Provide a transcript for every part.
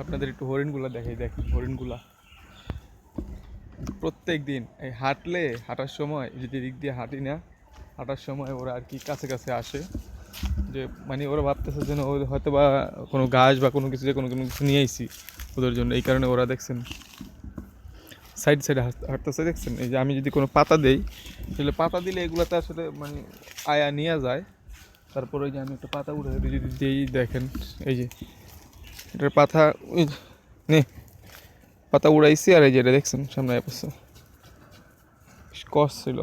আপনাদের একটু হরিণগুলা দেখাই, দেখেন হরিণগুলা প্রত্যেক দিন এই হাঁটার সময় যদি দিক দিয়ে হাঁটি না, হাঁটার সময় ওরা আর কি কাছে কাছে আসে, যে মানে ওরা ভাবতেছে যেন হয়তো বা কোনো গাছ বা কোনো কিছু, যে কোনো কোনো কিছু নিয়ে আইছি ওদের জন্য। এই কারণে ওরা দেখছেন সাইড সাইডে হাঁটতেছে, দেখছেন। এই যে আমি যদি কোনো পাতা দেই, তাহলে পাতা দিলে এগুলোতে আসলে মানে আয়া নিয়ে যায়। তারপরে ওই যে আমি একটা পাতা উঠে যদি দিই, দেখেন এই যে এটার পাতা, ওই নে পাতা উড়াইছি, আর এই যে এটা দেখছেন সামনে পড়ছে, কস ছিল।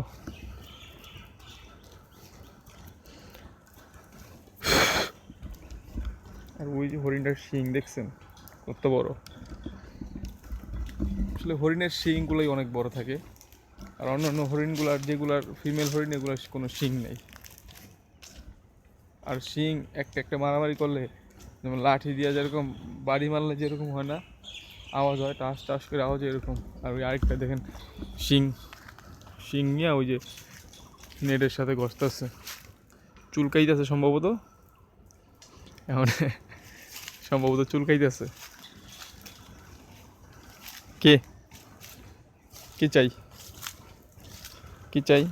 আর ওই যে হরিণটার শিং দেখছেন কত বড়। আসলে হরিণের শিংগুলোই অনেক বড় থাকে, আর অন্যান্য হরিণগুলার যেগুলার ফিমেল হরিণ, এগুলার কোনো শিং নেই। আর শিং একটা একটা মারামারি করলে, যেমন লাঠি দিয়ে যেরকম বাড়ি মারলে যেরকম হয় না, আওয়াজ হয়, টাস টাস করে আওয়াজ, এরকম। আর ওই আরেকটা দেখেন শিং, শিং নিয়ে ওই যে নেটের সাথে ঘষতেছে, চুলকাইতেছে সম্ভবত, এখন সম্ভবত চুলকাইতেছে। কে কি চাই, কি চাই?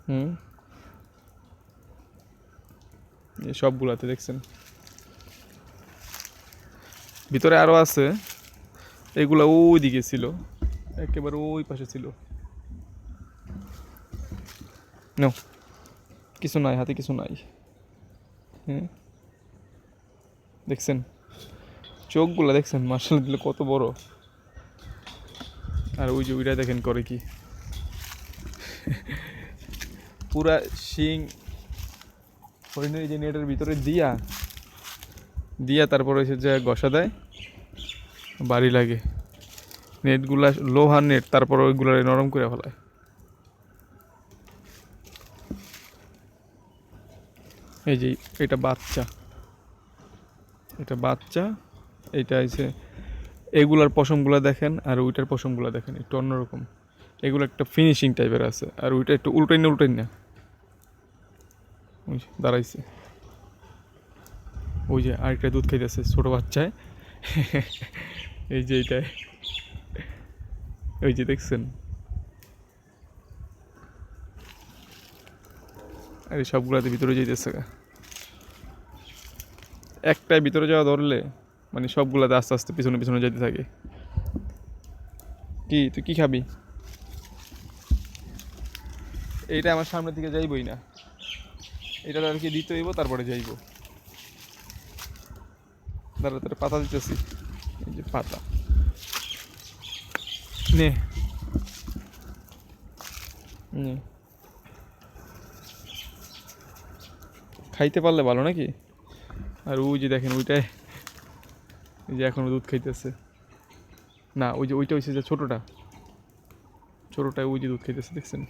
হুম, সবগুলাতে দেখছেন। ভিতরে আরো আছে, এগুলা ওই দিকে ছিল, একেবারে ওই পাশে ছিল। নো, কিছু নাই হাতে, কিছু নাই। হুম, দেখছেন চোখগুলা, দেখছেন মার্শাল দিলে কত বড়। আর ওই যে ওইটা দেখেন করে কি, পুরা শিং হরিণের যে নেটের ভিতরে দিয়া দিয়া তারপরে এসে যে ঘষা দেয়, বাড়ি লাগে। নেটগুলা লোহার নেট, তারপর ওইগুলা নরম করে ফেলায়। এই যে এটা বাচ্চা, এটা বাচ্চা, এইটা হচ্ছে এগুলার পশমগুলা দেখেন, আর ওইটার পশমগুলা দেখেন একটু অন্যরকম। এগুলো একটা ফিনিশিং টাইপের আছে, আর ওইটা একটু উল্টাই না, উল্টাই না। ওই দাঁড়াইছে, ওই যে আরেকটা দুধ খাইতেছে ছোট বাচ্চায়। এই যে এইটাই, ওই যে দেখছেন। আর এই সবগুলাতে ভিতরে যেতেছে, একটাই ভিতরে যাওয়া ধরলে মানে সবগুলাতে আস্তে আস্তে পিছনে পিছনে যেতে থাকে। কি তুই কি খাবি? এইটা আমার সামনে থেকে যাইবই না, এটা আর কি দিতে হইব, তারপরে যাইব। দাঁড়া তোর পাতা দিতেছি, এই যে পাতা নে, নে খাইতে পারলে ভালো নাকি। আর ওই যে দেখেন ওইটাই, এই যে এখনো দুধ খাইতেছে না, ওই যে ওইটা হচ্ছে যে ছোটটা, ছোটটায় ওই যে দুধ খাইতেছে, দেখছেন।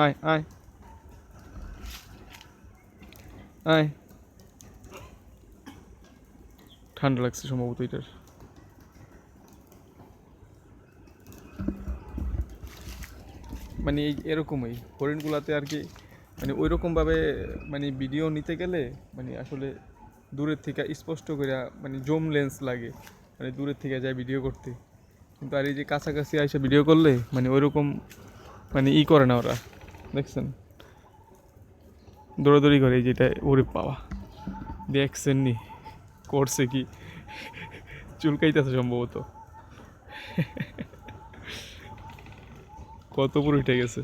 আয় আয় আয়, ঠান্ডা লাগছে সম্ভবত এটার। মানে এই এরকমই হরিণগুলাতে আর কি, মানে ওই রকমভাবে মানে ভিডিও নিতে গেলে মানে আসলে দূরের থেকে স্পষ্ট করে মানে জুম লেন্স লাগে, মানে দূরের থেকে যায় ভিডিও করতে। কিন্তু আর এই যে কাছাকাছি এসে ভিডিও করলে মানে ওই রকম মানে করে না ওরা, দেখছেন দৌড়াদৌড়ি করে। এই যেটা ওরে পাওয়া, দেখছেন নি করছে কি, চুলকাইতেছে সম্ভবত, কত উপরে উঠে গেছে।